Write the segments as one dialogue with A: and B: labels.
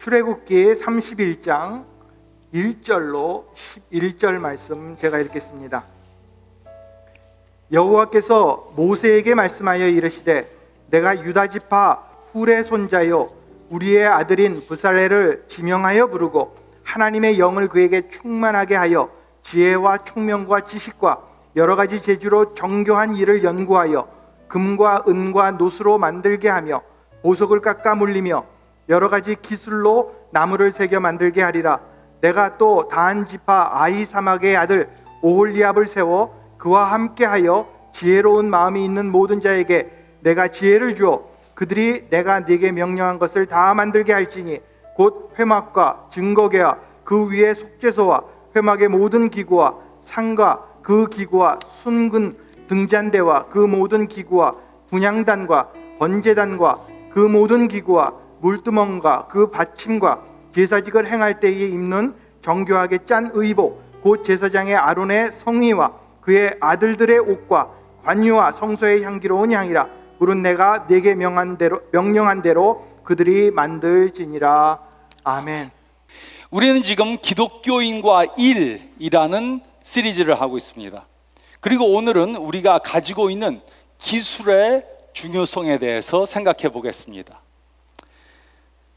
A: 출애굽기 31장 1절로 11절 말씀 제가 읽겠습니다. 여호와께서 모세에게 말씀하여 이르시되 내가 유다 지파 훌의 손자요 우리의 아들인 브살렐을 지명하여 부르고 하나님의 영을 그에게 충만하게 하여 지혜와 총명과 지식과 여러 가지 재주로 정교한 일을 연구하여 금과 은과 노수로 만들게 하며 보석을 깎아 물리며 여러 가지 기술로 나무를 새겨 만들게 하리라. 내가 또 다한 지파 아히사막의 아들 오홀리압을 세워 그와 함께하여 지혜로운 마음이 있는 모든 자에게 내가 지혜를 주어 그들이 내가 네게 명령한 것을 다 만들게 할지니 곧 회막과 증거궤와 그 위에 속죄소와 회막의 모든 기구와 상과 그 기구와 순근 등잔대와 그 모든 기구와 분향단과 번제단과 그 모든 기구와 물두멍과 그 받침과 제사직을 행할 때에 입는 정교하게 짠 의복 곧 제사장의 아론의 성의와 그의 아들들의 옷과 관유와 성소의 향기로운 향이라. 물은 내가 네게 명령한 대로 그들이 만들지니라. 아멘.
B: 우리는 지금 기독교인과 일이라는 시리즈를 하고 있습니다. 그리고 오늘은 우리가 가지고 있는 기술의 중요성에 대해서 생각해 보겠습니다.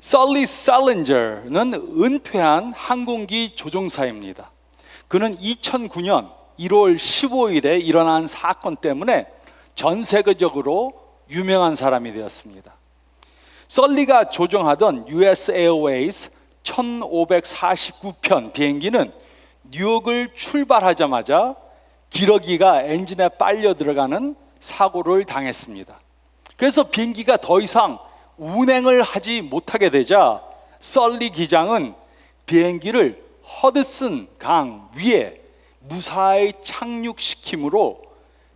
B: 설리 셀린저는 은퇴한 항공기 조종사입니다. 그는 2009년 1월 15일에 일어난 사건 때문에 전 세계적으로 유명한 사람이 되었습니다. 설리가 조종하던 US 에어웨이즈 1549편 비행기는 뉴욕을 출발하자마자 기러기가 엔진에 빨려 들어가는 사고를 당했습니다. 그래서 비행기가 더 이상 운행을 하지 못하게 되자 설리 기장은 비행기를 허드슨 강 위에 무사히 착륙시킴으로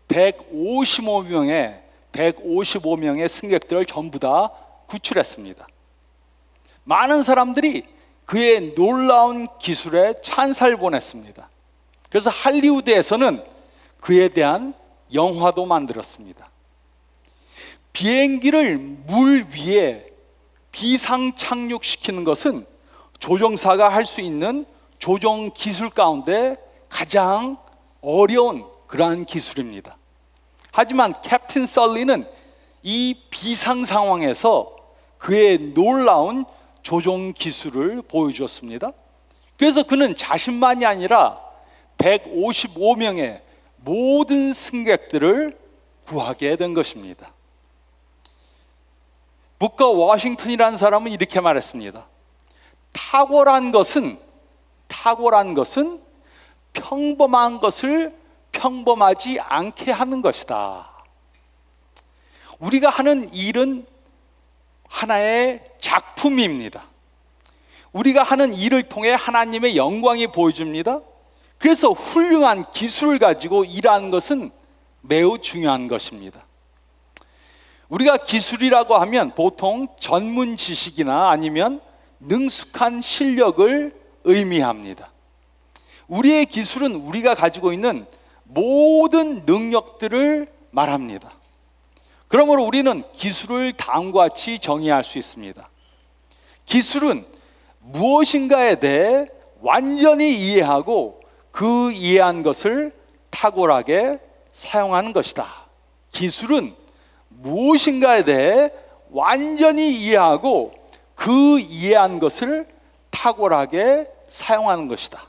B: 155명의 승객들을 전부 다 구출했습니다. 많은 사람들이 그의 놀라운 기술에 찬사를 보냈습니다. 그래서 할리우드에서는 그에 대한 영화도 만들었습니다. 비행기를 물 위에 비상 착륙시키는 것은 조종사가 할 수 있는 조종 기술 가운데 가장 어려운 그러한 기술입니다. 하지만 캡틴 설리는 이 비상 상황에서 그의 놀라운 조종 기술을 보여주었습니다. 그래서 그는 자신만이 아니라 155명의 모든 승객들을 구하게 된 것입니다. 부커 워싱턴이라는 사람은 이렇게 말했습니다. 탁월한 것은 평범한 것을 평범하지 않게 하는 것이다. 우리가 하는 일은 하나의 작품입니다. 우리가 하는 일을 통해 하나님의 영광이 보여집니다. 그래서 훌륭한 기술을 가지고 일하는 것은 매우 중요한 것입니다. 우리가 기술이라고 하면 보통 전문 지식이나 아니면 능숙한 실력을 의미합니다. 우리의 기술은 우리가 가지고 있는 모든 능력들을 말합니다. 그러므로 우리는 기술을 다음과 같이 정의할 수 있습니다. 기술은 무엇인가에 대해 완전히 이해하고 그 이해한 것을 탁월하게 사용하는 것이다. 기술은 무엇인가에 대해 완전히 이해하고 그 이해한 것을 탁월하게 사용하는 것이다.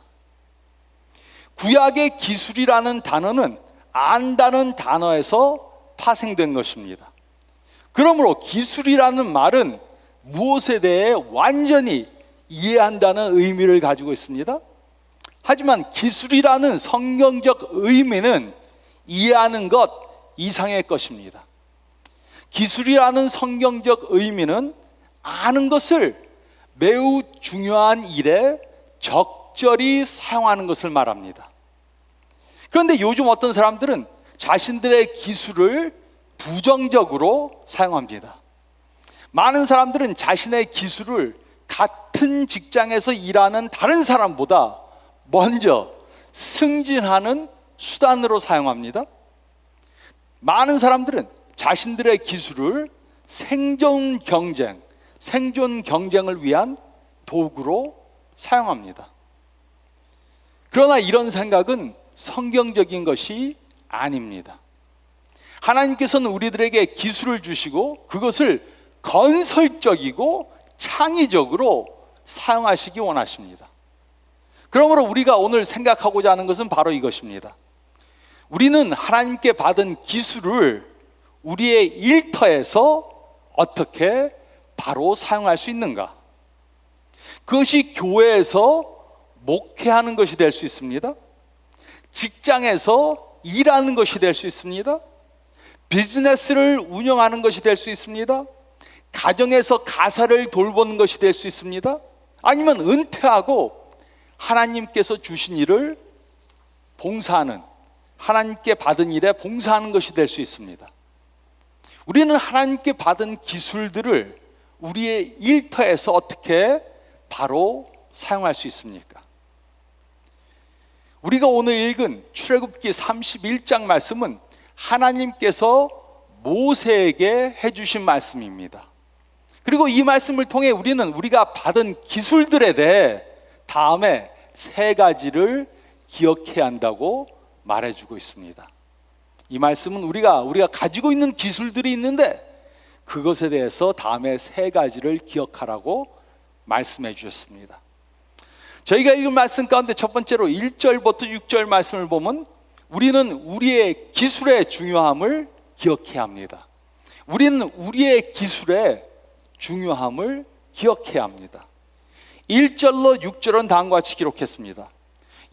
B: 구약의 기술이라는 단어는 안다는 단어에서 파생된 것입니다. 그러므로 기술이라는 말은 무엇에 대해 완전히 이해한다는 의미를 가지고 있습니다. 하지만 기술이라는 성경적 의미는 이해하는 것 이상의 것입니다. 기술이라는 성경적 의미는 아는 것을 매우 중요한 일에 적절히 사용하는 것을 말합니다. 그런데 요즘 어떤 사람들은 자신들의 기술을 부정적으로 사용합니다. 많은 사람들은 자신의 기술을 같은 직장에서 일하는 다른 사람보다 먼저 승진하는 수단으로 사용합니다. 많은 사람들은 자신들의 기술을 생존 경쟁을 위한 도구로 사용합니다. 그러나 이런 생각은 성경적인 것이 아닙니다. 하나님께서는 우리들에게 기술을 주시고 그것을 건설적이고 창의적으로 사용하시기 원하십니다. 그러므로 우리가 오늘 생각하고자 하는 것은 바로 이것입니다. 우리는 하나님께 받은 기술을 우리의 일터에서 어떻게 바로 사용할 수 있는가? 그것이 교회에서 목회하는 것이 될 수 있습니다. 직장에서 일하는 것이 될 수 있습니다. 비즈니스를 운영하는 것이 될 수 있습니다. 가정에서 가사를 돌보는 것이 될 수 있습니다. 아니면 은퇴하고 하나님께서 주신 일을 봉사하는, 하나님께 받은 일에 봉사하는 것이 될 수 있습니다. 우리는 하나님께 받은 기술들을 우리의 일터에서 어떻게 바로 사용할 수 있습니까? 우리가 오늘 읽은 출애굽기 31장 말씀은 하나님께서 모세에게 해주신 말씀입니다. 그리고 이 말씀을 통해 우리는 우리가 받은 기술들에 대해 다음에 3가지를 기억해야 한다고 말해주고 있습니다. 이 말씀은 우리가 가지고 있는 기술들이 있는데 그것에 대해서 다음에 3가지를 기억하라고 말씀해 주셨습니다. 저희가 읽은 말씀 가운데 첫 번째로 1절부터 6절 말씀을 보면 우리는 우리의 기술의 중요함을 기억해야 합니다. 우리는 우리의 기술의 중요함을 기억해야 합니다. 1절로 6절은 다음과 같이 기록했습니다.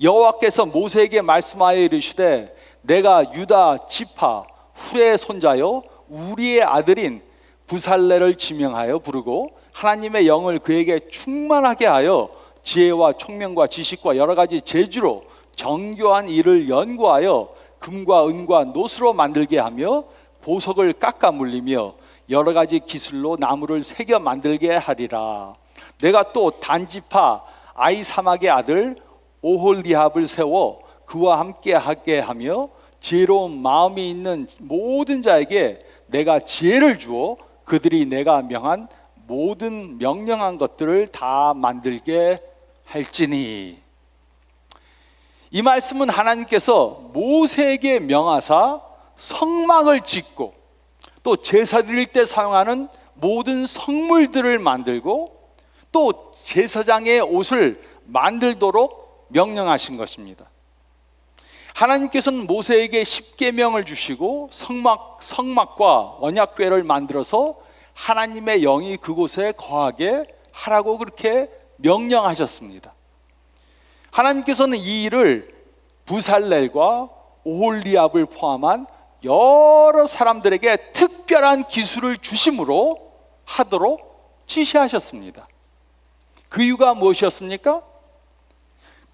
B: 여호와께서 모세에게 말씀하여 이르시되 내가 유다 지파 훌의 손자요 우리의 아들인 부살레를 지명하여 부르고 하나님의 영을 그에게 충만하게 하여 지혜와 총명과 지식과 여러 가지 재주로 정교한 일을 연구하여 금과 은과 노스로 만들게 하며 보석을 깎아 물리며 여러 가지 기술로 나무를 새겨 만들게 하리라. 내가 또 단지파 아이사막의 아들 오홀리압을 세워 그와 함께 하게 하며 지혜로운 마음이 있는 모든 자에게 내가 지혜를 주어 그들이 내가 명한 모든 명령한 것들을 다 만들게 할지니. 이 말씀은 하나님께서 모세에게 명하사 성막을 짓고 또 제사 드릴 때 사용하는 모든 성물들을 만들고 또 제사장의 옷을 만들도록 명령하신 것입니다. 하나님께서는 모세에게 십계명을 주시고 성막과 언약궤를 만들어서 하나님의 영이 그곳에 거하게 하라고 그렇게 명령하셨습니다. 하나님께서는 이 일을 부살렐과 오홀리압을 포함한 여러 사람들에게 특별한 기술을 주심으로 하도록 지시하셨습니다. 그 이유가 무엇이었습니까?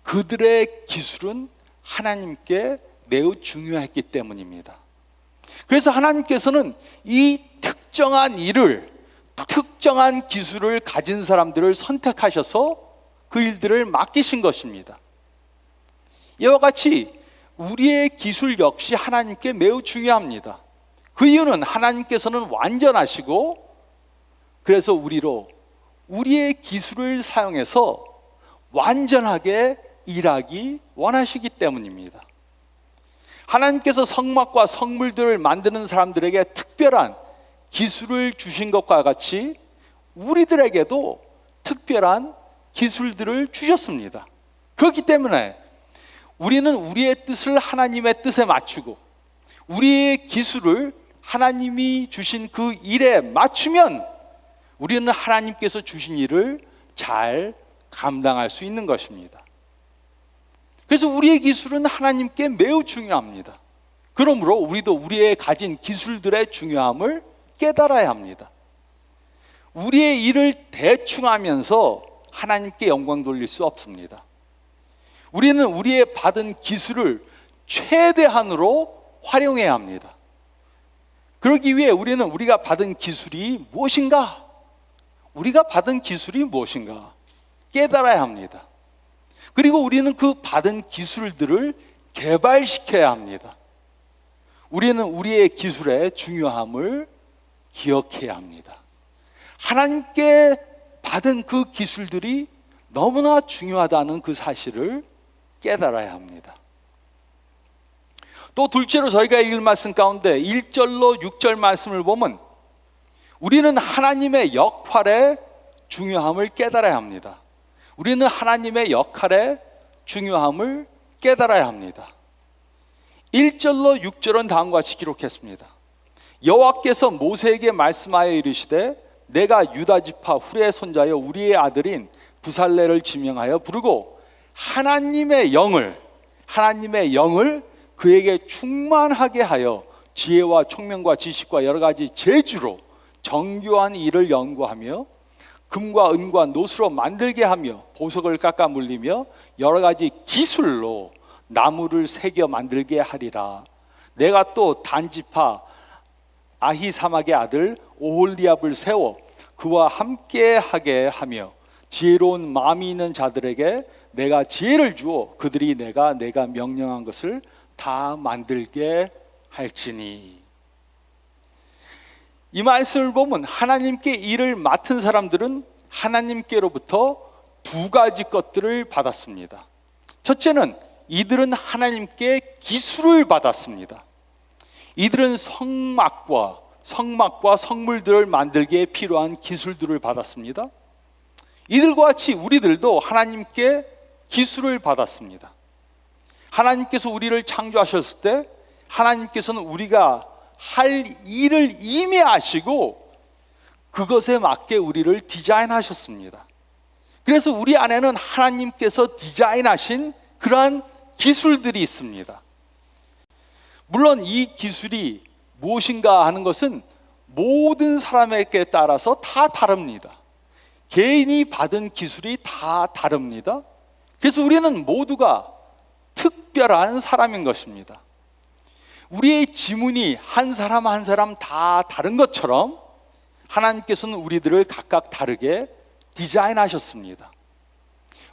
B: 그들의 기술은 하나님께 매우 중요했기 때문입니다. 그래서 하나님께서는 이 특정한 일을, 특정한 기술을 가진 사람들을 선택하셔서 그 일들을 맡기신 것입니다. 이와 같이 우리의 기술 역시 하나님께 매우 중요합니다. 그 이유는 하나님께서는 완전하시고 그래서 우리의 기술을 사용해서 완전하게 일하기 원하시기 때문입니다. 하나님께서 성막과 성물들을 만드는 사람들에게 특별한 기술을 주신 것과 같이 우리들에게도 특별한 기술들을 주셨습니다. 그렇기 때문에 우리는 우리의 뜻을 하나님의 뜻에 맞추고 우리의 기술을 하나님이 주신 그 일에 맞추면 우리는 하나님께서 주신 일을 잘 감당할 수 있는 것입니다. 그래서 우리의 기술은 하나님께 매우 중요합니다. 그러므로 우리도 우리의 가진 기술들의 중요함을 깨달아야 합니다. 우리의 일을 대충 하면서 하나님께 영광 돌릴 수 없습니다. 우리는 우리의 받은 기술을 최대한으로 활용해야 합니다. 그러기 위해 우리는 우리가 받은 기술이 무엇인가? 우리가 받은 기술이 무엇인가? 깨달아야 합니다. 그리고 우리는 그 받은 기술들을 개발시켜야 합니다. 우리는 우리의 기술의 중요함을 기억해야 합니다. 하나님께 받은 그 기술들이 너무나 중요하다는 그 사실을 깨달아야 합니다. 또 둘째로 저희가 읽을 말씀 가운데 1절로 6절 말씀을 보면 우리는 하나님의 역할의 중요함을 깨달아야 합니다. 우리는 하나님의 역할의 중요함을 깨달아야 합니다. 1절로 6절은 다음과 같이 기록했습니다. 여호와께서 모세에게 말씀하여 이르시되 내가 유다 지파 훌의 손자여 우리의 아들인 부살레를 지명하여 부르고 하나님의 영을 그에게 충만하게 하여 지혜와 총명과 지식과 여러 가지 재주로 정교한 일을 연구하며 금과 은과 노수로 만들게 하며 보석을 깎아 물리며 여러 가지 기술로 나무를 새겨 만들게 하리라. 내가 또 단지파 아히사막의 아들 오홀리압을 세워 그와 함께 하게 하며 지혜로운 마음이 있는 자들에게 내가 지혜를 주어 그들이 내가 명령한 것을 다 만들게 할지니. 이 말씀을 보면 하나님께 일을 맡은 사람들은 하나님께로부터 두 가지 것들을 받았습니다. 첫째는 이들은 하나님께 기술을 받았습니다. 이들은 성막과 성물들을 만들기에 필요한 기술들을 받았습니다. 이들과 같이 우리들도 하나님께 기술을 받았습니다. 하나님께서 우리를 창조하셨을 때 하나님께서는 우리가 할 일을 이미 아시고 그것에 맞게 우리를 디자인하셨습니다. 그래서 우리 안에는 하나님께서 디자인하신 그러한 기술들이 있습니다. 물론 이 기술이 무엇인가 하는 것은 모든 사람에게 따라서 다 다릅니다. 개인이 받은 기술이 다 다릅니다. 그래서 우리는 모두가 특별한 사람인 것입니다. 우리의 지문이 한 사람 한 사람 다 다른 것처럼 하나님께서는 우리들을 각각 다르게 디자인하셨습니다.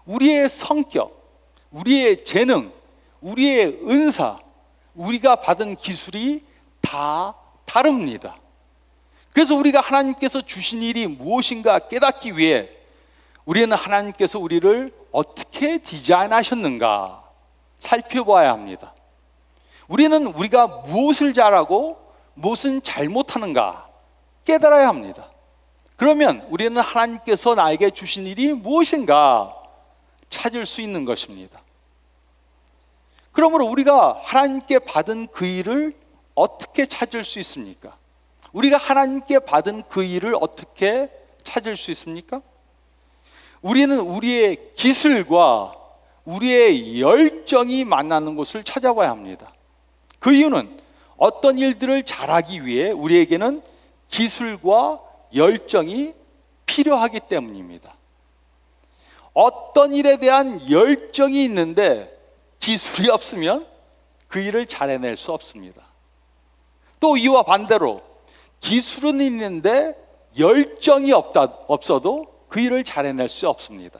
B: 우리의 성격, 우리의 재능, 우리의 은사, 우리가 받은 기술이 다 다릅니다. 그래서 우리가 하나님께서 주신 일이 무엇인가 깨닫기 위해 우리는 하나님께서 우리를 어떻게 디자인하셨는가 살펴봐야 합니다. 우리는 우리가 무엇을 잘하고 무엇은 잘못하는가 깨달아야 합니다. 그러면 우리는 하나님께서 나에게 주신 일이 무엇인가 찾을 수 있는 것입니다. 그러므로 우리가 하나님께 받은 그 일을 어떻게 찾을 수 있습니까? 우리가 하나님께 받은 그 일을 어떻게 찾을 수 있습니까? 우리는 우리의 기술과 우리의 열정이 만나는 곳을 찾아봐야 합니다. 그 이유는 어떤 일들을 잘하기 위해 우리에게는 기술과 열정이 필요하기 때문입니다. 어떤 일에 대한 열정이 있는데 기술이 없으면 그 일을 잘 해낼 수 없습니다. 또 이와 반대로 기술은 있는데 열정이 없어도 그 일을 잘 해낼 수 없습니다.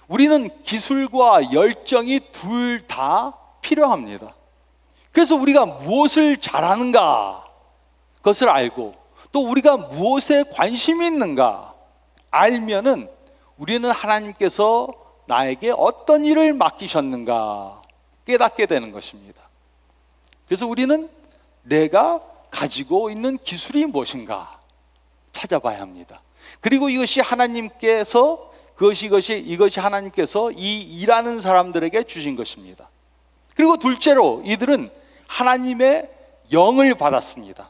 B: 우리는 기술과 열정이 둘 다 필요합니다. 그래서 우리가 무엇을 잘하는가 그것을 알고 또 우리가 무엇에 관심이 있는가 알면은 우리는 하나님께서 나에게 어떤 일을 맡기셨는가 깨닫게 되는 것입니다. 그래서 우리는 내가 가지고 있는 기술이 무엇인가 찾아봐야 합니다. 그리고 이것이 하나님께서 이것이 하나님께서 이 일하는 사람들에게 주신 것입니다. 그리고 둘째로 이들은 하나님의 영을 받았습니다.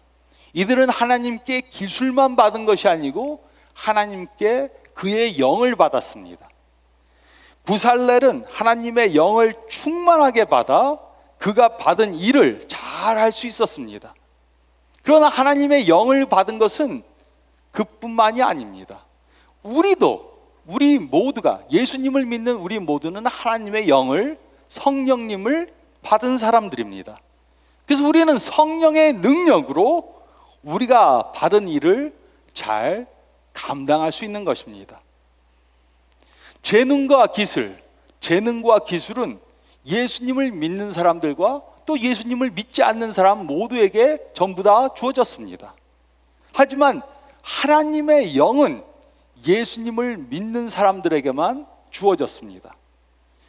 B: 이들은 하나님께 기술만 받은 것이 아니고 하나님께 그의 영을 받았습니다. 부살렐은 하나님의 영을 충만하게 받아 그가 받은 일을 잘 할 수 있었습니다. 그러나 하나님의 영을 받은 것은 그뿐만이 아닙니다. 우리 모두가 예수님을 믿는 우리 모두는 하나님의 영을 성령님을 받은 사람들입니다. 그래서 우리는 성령의 능력으로 우리가 받은 일을 잘 감당할 수 있는 것입니다. 재능과 기술은 예수님을 믿는 사람들과 또 예수님을 믿지 않는 사람 모두에게 전부 다 주어졌습니다. 하지만 하나님의 영은 예수님을 믿는 사람들에게만 주어졌습니다.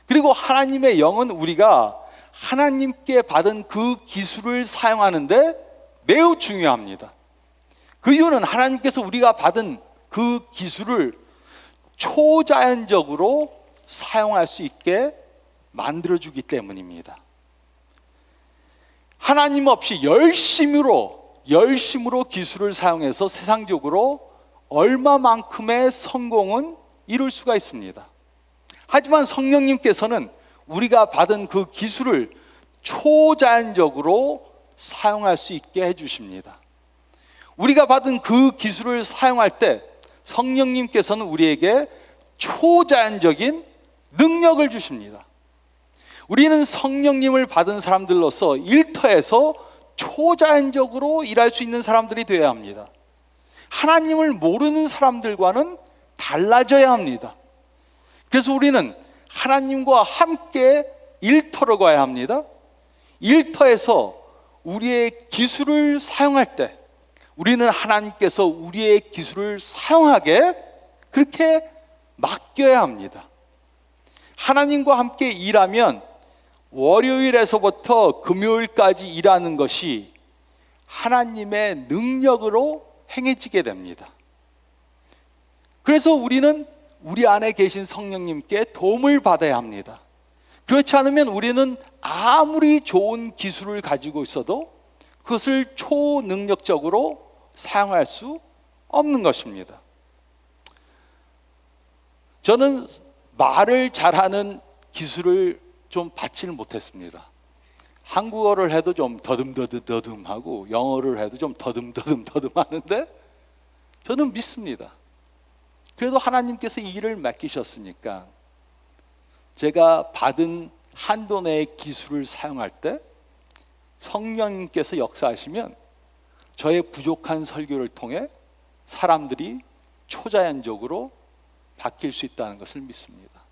B: 그리고 하나님의 영은 우리가 하나님께 받은 그 기술을 사용하는데 매우 중요합니다. 그 이유는 하나님께서 우리가 받은 그 기술을 초자연적으로 사용할 수 있게 만들어주기 때문입니다. 하나님 없이 열심으로 기술을 사용해서 세상적으로 얼마만큼의 성공은 이룰 수가 있습니다. 하지만 성령님께서는 우리가 받은 그 기술을 초자연적으로 사용할 수 있게 해주십니다. 우리가 받은 그 기술을 사용할 때 성령님께서는 우리에게 초자연적인 능력을 주십니다. 우리는 성령님을 받은 사람들로서 일터에서 초자연적으로 일할 수 있는 사람들이 되어야 합니다. 하나님을 모르는 사람들과는 달라져야 합니다. 그래서 우리는 하나님과 함께 일터로 가야 합니다. 일터에서 우리의 기술을 사용할 때 우리는 하나님께서 우리의 기술을 사용하게 그렇게 맡겨야 합니다. 하나님과 함께 일하면 월요일에서부터 금요일까지 일하는 것이 하나님의 능력으로 행해지게 됩니다. 그래서 우리는 우리 안에 계신 성령님께 도움을 받아야 합니다. 그렇지 않으면 우리는 아무리 좋은 기술을 가지고 있어도 그것을 초능력적으로 사용할 수 없는 것입니다. 저는 말을 잘하는 기술을 좀 받지는 못했습니다. 한국어를 해도 좀 더듬하고 영어를 해도 좀 더듬 하는데 저는 믿습니다. 그래도 하나님께서 이 일을 맡기셨으니까 제가 받은 한도 내의 기술을 사용할 때 성령님께서 역사하시면 저의 부족한 설교를 통해 사람들이 초자연적으로 바뀔 수 있다는 것을 믿습니다.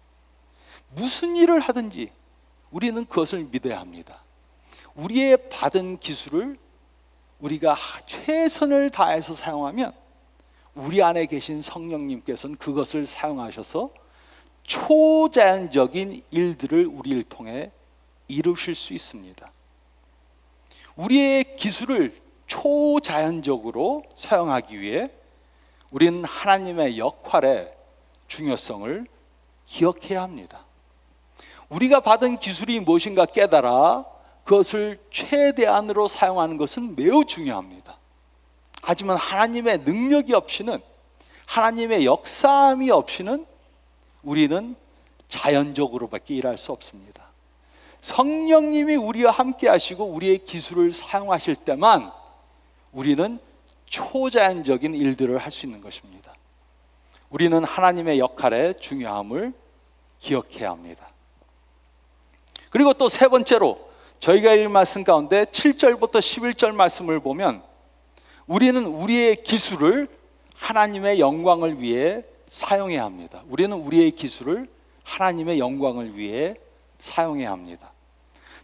B: 무슨 일을 하든지 우리는 그것을 믿어야 합니다. 우리의 받은 기술을 우리가 최선을 다해서 사용하면 우리 안에 계신 성령님께서는 그것을 사용하셔서 초자연적인 일들을 우리를 통해 이루실 수 있습니다. 우리의 기술을 초자연적으로 사용하기 위해 우리는 하나님의 역할의 중요성을 기억해야 합니다. 우리가 받은 기술이 무엇인가 깨달아 그것을 최대한으로 사용하는 것은 매우 중요합니다. 하지만 하나님의 능력이 없이는, 하나님의 역사함이 없이는 우리는 자연적으로밖에 일할 수 없습니다. 성령님이 우리와 함께 하시고 우리의 기술을 사용하실 때만 우리는 초자연적인 일들을 할 수 있는 것입니다. 우리는 하나님의 역할의 중요함을 기억해야 합니다. 그리고 또 세 번째로 저희가 읽은 말씀 가운데 7절부터 11절 말씀을 보면 우리는 우리의 기술을 하나님의 영광을 위해 사용해야 합니다. 우리는 우리의 기술을 하나님의 영광을 위해 사용해야 합니다.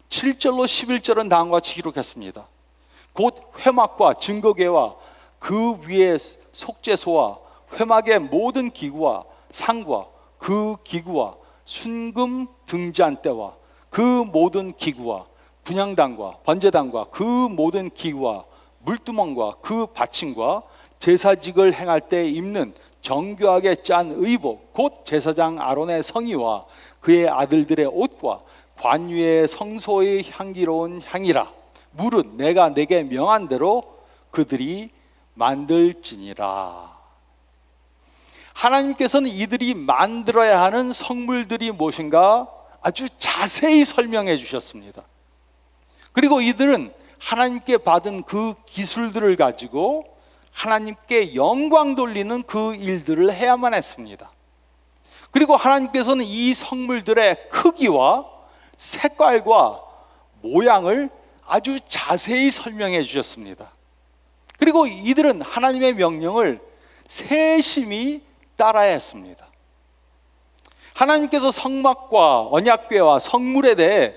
B: 7절로 11절은 다음과 같이 기록했습니다. 곧 회막과 증거궤와 그 위에 속죄소와 회막의 모든 기구와 상과 그 기구와 순금 등잔대와 그 모든 기구와 분향단과 번제단과 그 모든 기구와 물두멍과 그 받침과 제사직을 행할 때 입는 정교하게 짠 의복 곧 제사장 아론의 성의와 그의 아들들의 옷과 관유의 성소의 향기로운 향이라. 물은 내가 내게 명한 대로 그들이 만들지니라. 하나님께서는 이들이 만들어야 하는 성물들이 무엇인가 아주 자세히 설명해 주셨습니다. 그리고 이들은 하나님께 받은 그 기술들을 가지고 하나님께 영광 돌리는 그 일들을 해야만 했습니다. 그리고 하나님께서는 이 성물들의 크기와 색깔과 모양을 아주 자세히 설명해 주셨습니다. 그리고 이들은 하나님의 명령을 세심히 따라야 했습니다. 하나님께서 성막과 언약궤와 성물에 대해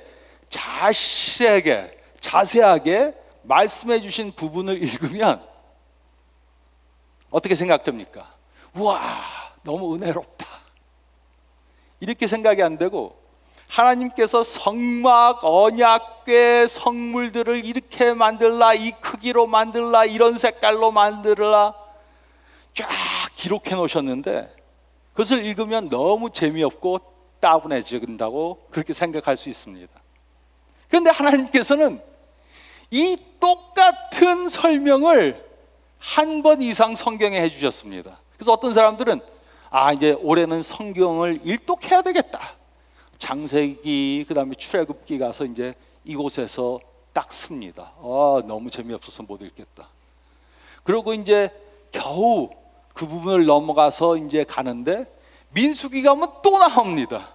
B: 자세하게 말씀해 주신 부분을 읽으면 어떻게 생각됩니까? 우와, 너무 은혜롭다. 이렇게 생각이 안 되고 하나님께서 성막, 언약궤 성물들을 이렇게 만들라, 이 크기로 만들라, 이런 색깔로 만들라 쫙 기록해 놓으셨는데 그것을 읽으면 너무 재미없고 따분해진다고 그렇게 생각할 수 있습니다. 그런데 하나님께서는 이 똑같은 설명을 한 번 이상 성경에 해주셨습니다. 그래서 어떤 사람들은 이제 올해는 성경을 일독해야 되겠다. 창세기, 그 다음에 출애굽기 가서 이제 이곳에서 딱 씁니다. 너무 재미없어서 못 읽겠다. 그리고 이제 겨우 그 부분을 넘어가서 이제 가는데 민수기 가면 또 나옵니다.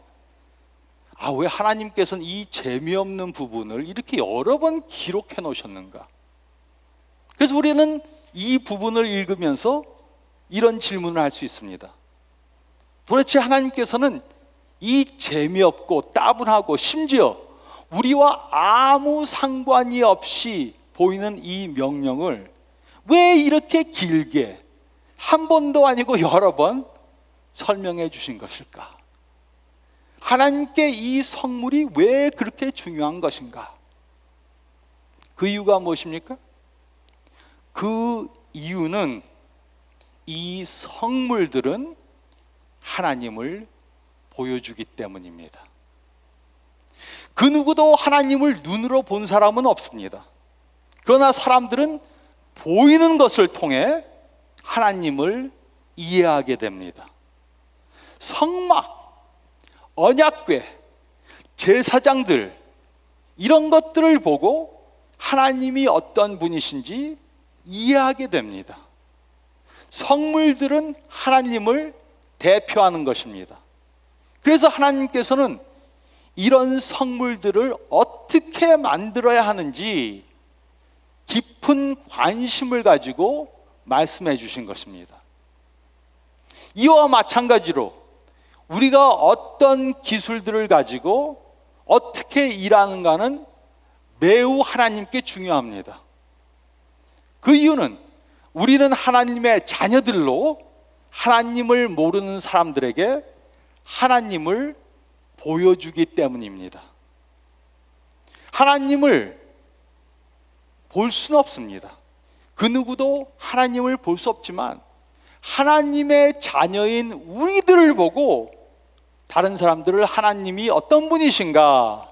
B: 왜 하나님께서는 이 재미없는 부분을 이렇게 여러 번 기록해 놓으셨는가? 그래서 우리는 이 부분을 읽으면서 이런 질문을 할 수 있습니다. 도대체 하나님께서는 이 재미없고 따분하고 심지어 우리와 아무 상관이 없이 보이는 이 명령을 왜 이렇게 길게 한 번도 아니고 여러 번 설명해 주신 것일까? 하나님께 이 성물이 왜 그렇게 중요한 것인가? 그 이유가 무엇입니까? 그 이유는 이 성물들은 하나님을 보여주기 때문입니다. 그 누구도 하나님을 눈으로 본 사람은 없습니다. 그러나 사람들은 보이는 것을 통해 하나님을 이해하게 됩니다. 성막, 언약궤, 제사장들 이런 것들을 보고 하나님이 어떤 분이신지 이해하게 됩니다. 성물들은 하나님을 대표하는 것입니다. 그래서 하나님께서는 이런 성물들을 어떻게 만들어야 하는지 깊은 관심을 가지고 말씀해 주신 것입니다. 이와 마찬가지로 우리가 어떤 기술들을 가지고 어떻게 일하는가는 매우 하나님께 중요합니다. 그 이유는 우리는 하나님의 자녀들로 하나님을 모르는 사람들에게 하나님을 보여주기 때문입니다. 하나님을 볼 수는 없습니다. 그 누구도 하나님을 볼 수 없지만 하나님의 자녀인 우리들을 보고 다른 사람들을 하나님이 어떤 분이신가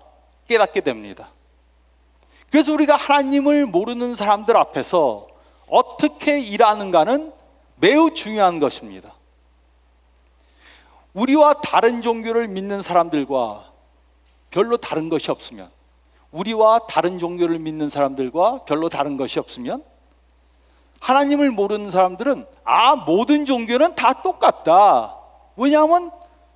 B: 깨닫게 됩니다. 그래서 우리가 하나님을 모르는 사람들 앞에서 어떻게 일하는가는 매우 중요한 것입니다. 우리와 다른 종교를 믿는 사람들과 별로 다른 것이 없으면, 우리와 다른 종교를 믿는 사람들과 별로 다른 것이 없으면 하나님을 모르는 사람들은 모든 종교는 다 똑같다. 왜냐하면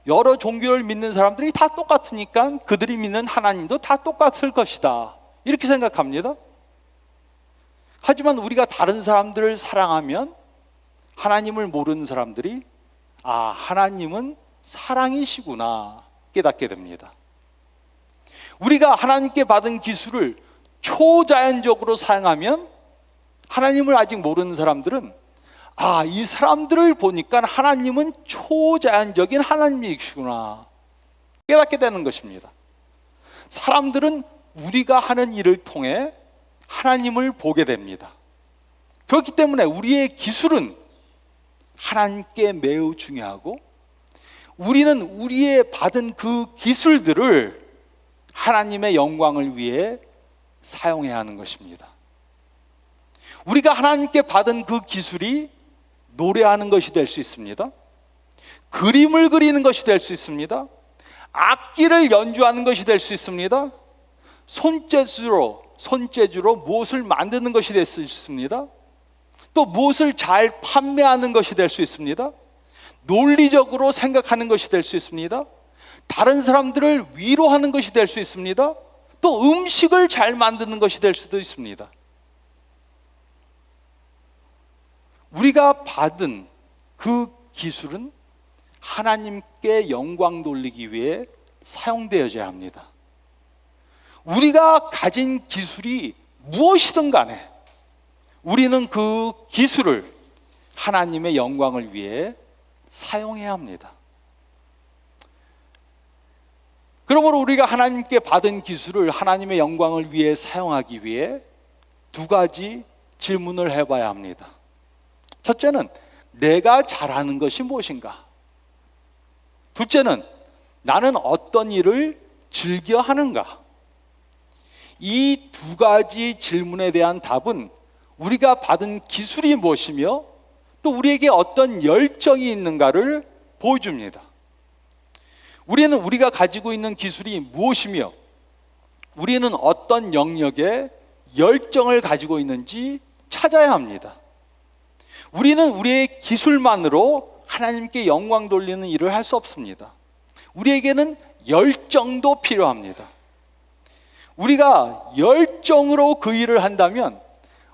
B: 여러 종교를 믿는 사람들이 다 똑같으니까 그들이 믿는 하나님도 다 똑같을 것이다. 이렇게 생각합니다. 하지만 우리가 다른 사람들을 사랑하면 하나님을 모르는 사람들이 하나님은 사랑이시구나 깨닫게 됩니다. 우리가 하나님께 받은 기술을 초자연적으로 사용하면 하나님을 아직 모르는 사람들은 이 사람들을 보니까 하나님은 초자연적인 하나님이시구나 깨닫게 되는 것입니다. 사람들은 우리가 하는 일을 통해 하나님을 보게 됩니다. 그렇기 때문에 우리의 기술은 하나님께 매우 중요하고 우리는 우리의 받은 그 기술들을 하나님의 영광을 위해 사용해야 하는 것입니다. 우리가 하나님께 받은 그 기술이 노래하는 것이 될 수 있습니다. 그림을 그리는 것이 될 수 있습니다. 악기를 연주하는 것이 될 수 있습니다. 손재주로 무엇을 만드는 것이 될 수 있습니다. 또 무엇을 잘 판매하는 것이 될 수 있습니다. 논리적으로 생각하는 것이 될 수 있습니다. 다른 사람들을 위로하는 것이 될 수 있습니다. 또 음식을 잘 만드는 것이 될 수도 있습니다. 우리가 받은 그 기술은 하나님께 영광 돌리기 위해 사용되어져야 합니다. 우리가 가진 기술이 무엇이든 간에 우리는 그 기술을 하나님의 영광을 위해 사용해야 합니다. 그러므로 우리가 하나님께 받은 기술을 하나님의 영광을 위해 사용하기 위해 두 가지 질문을 해봐야 합니다. 첫째는 내가 잘하는 것이 무엇인가? 둘째는 나는 어떤 일을 즐겨 하는가? 이 두 가지 질문에 대한 답은 우리가 받은 기술이 무엇이며 또 우리에게 어떤 열정이 있는가를 보여줍니다. 우리는 우리가 가지고 있는 기술이 무엇이며 우리는 어떤 영역에 열정을 가지고 있는지 찾아야 합니다. 우리는 우리의 기술만으로 하나님께 영광 돌리는 일을 할 수 없습니다. 우리에게는 열정도 필요합니다. 우리가 열정으로 그 일을 한다면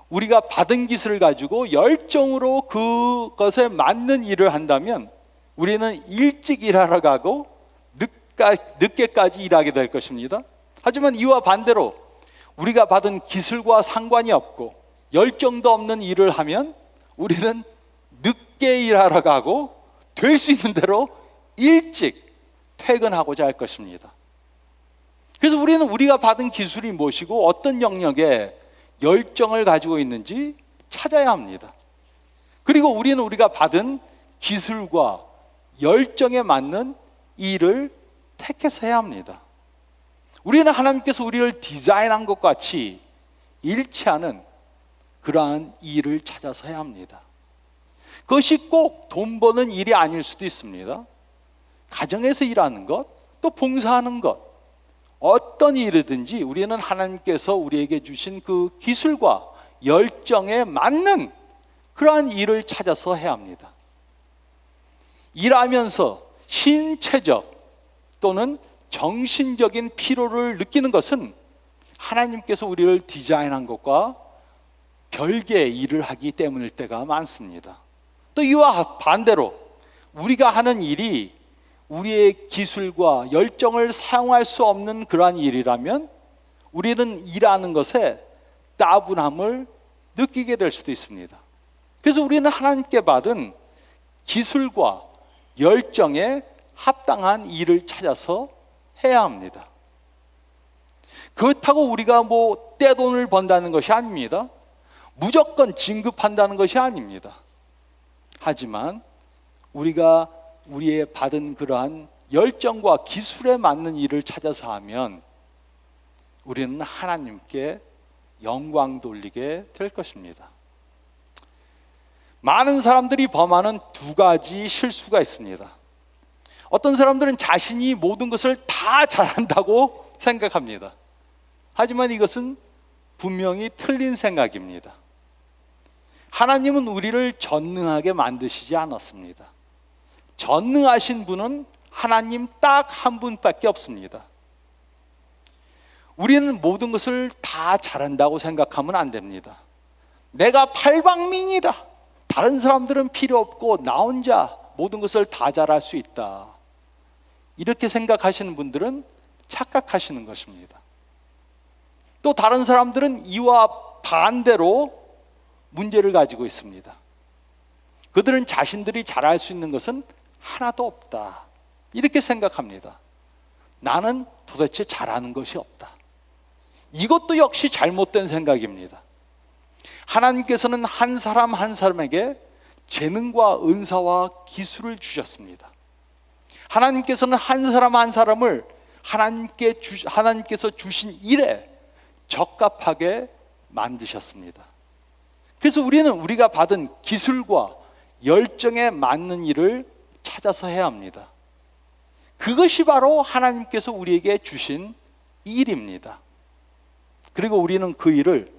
B: 우리가 받은 기술을 가지고 열정으로 그것에 맞는 일을 한다면 우리는 일찍 일하러 가고 늦게까지 일하게 될 것입니다. 하지만 이와 반대로 우리가 받은 기술과 상관이 없고 열정도 없는 일을 하면 우리는 늦게 일하러 가고 될 수 있는 대로 일찍 퇴근하고자 할 것입니다. 그래서 우리는 우리가 받은 기술이 무엇이고 어떤 영역에 열정을 가지고 있는지 찾아야 합니다. 그리고 우리는 우리가 받은 기술과 열정에 맞는 일을 택해서 해야 합니다. 우리는 하나님께서 우리를 디자인한 것 같이 잃지 않은 그러한 일을 찾아서 해야 합니다. 그것이 꼭 돈 버는 일이 아닐 수도 있습니다. 가정에서 일하는 것, 또 봉사하는 것, 어떤 일이든지 우리는 하나님께서 우리에게 주신 그 기술과 열정에 맞는 그러한 일을 찾아서 해야 합니다. 일하면서 신체적 또는 정신적인 피로를 느끼는 것은 하나님께서 우리를 디자인한 것과 별개의 일을 하기 때문일 때가 많습니다. 또 이와 반대로 우리가 하는 일이 우리의 기술과 열정을 사용할 수 없는 그러한 일이라면 우리는 일하는 것에 따분함을 느끼게 될 수도 있습니다. 그래서 우리는 하나님께 받은 기술과 열정에 합당한 일을 찾아서 해야 합니다. 그렇다고 우리가 떼돈을 번다는 것이 아닙니다. 무조건 진급한다는 것이 아닙니다. 하지만 우리가 우리의 받은 그러한 열정과 기술에 맞는 일을 찾아서 하면 우리는 하나님께 영광 돌리게 될 것입니다. 많은 사람들이 범하는 두 가지 실수가 있습니다. 어떤 사람들은 자신이 모든 것을 다 잘한다고 생각합니다. 하지만 이것은 분명히 틀린 생각입니다. 하나님은 우리를 전능하게 만드시지 않았습니다. 전능하신 분은 하나님 딱 한 분밖에 없습니다. 우리는 모든 것을 다 잘한다고 생각하면 안 됩니다. 내가 팔방민이다. 다른 사람들은 필요 없고 나 혼자 모든 것을 다 잘할 수 있다. 이렇게 생각하시는 분들은 착각하시는 것입니다. 또 다른 사람들은 이와 반대로 문제를 가지고 있습니다. 그들은 자신들이 잘할 수 있는 것은 하나도 없다. 이렇게 생각합니다. 나는 도대체 잘하는 것이 없다. 이것도 역시 잘못된 생각입니다. 하나님께서는 한 사람 한 사람에게 재능과 은사와 기술을 주셨습니다. 하나님께서는 한 사람 한 사람을 하나님께서 주신 일에 적합하게 만드셨습니다. 그래서 우리는 우리가 받은 기술과 열정에 맞는 일을 찾아서 해야 합니다. 그것이 바로 하나님께서 우리에게 주신 일입니다. 그리고 우리는 그 일을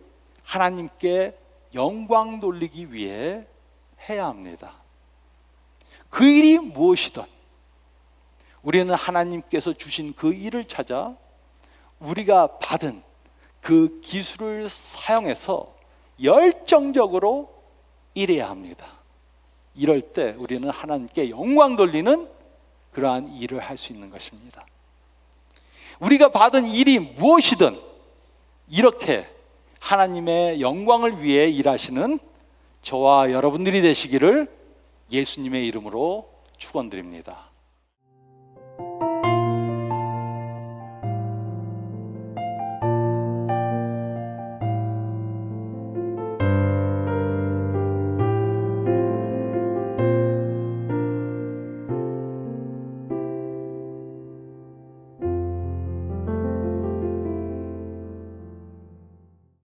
B: 하나님께 영광 돌리기 위해 해야 합니다. 그 일이 무엇이든 우리는 하나님께서 주신 그 일을 찾아 우리가 받은 그 기술을 사용해서 열정적으로 일해야 합니다. 이럴 때 우리는 하나님께 영광 돌리는 그러한 일을 할 수 있는 것입니다. 우리가 받은 일이 무엇이든 이렇게 하나님의 영광을 위해 일하시는 저와 여러분들이 되시기를 예수님의 이름으로 축원드립니다.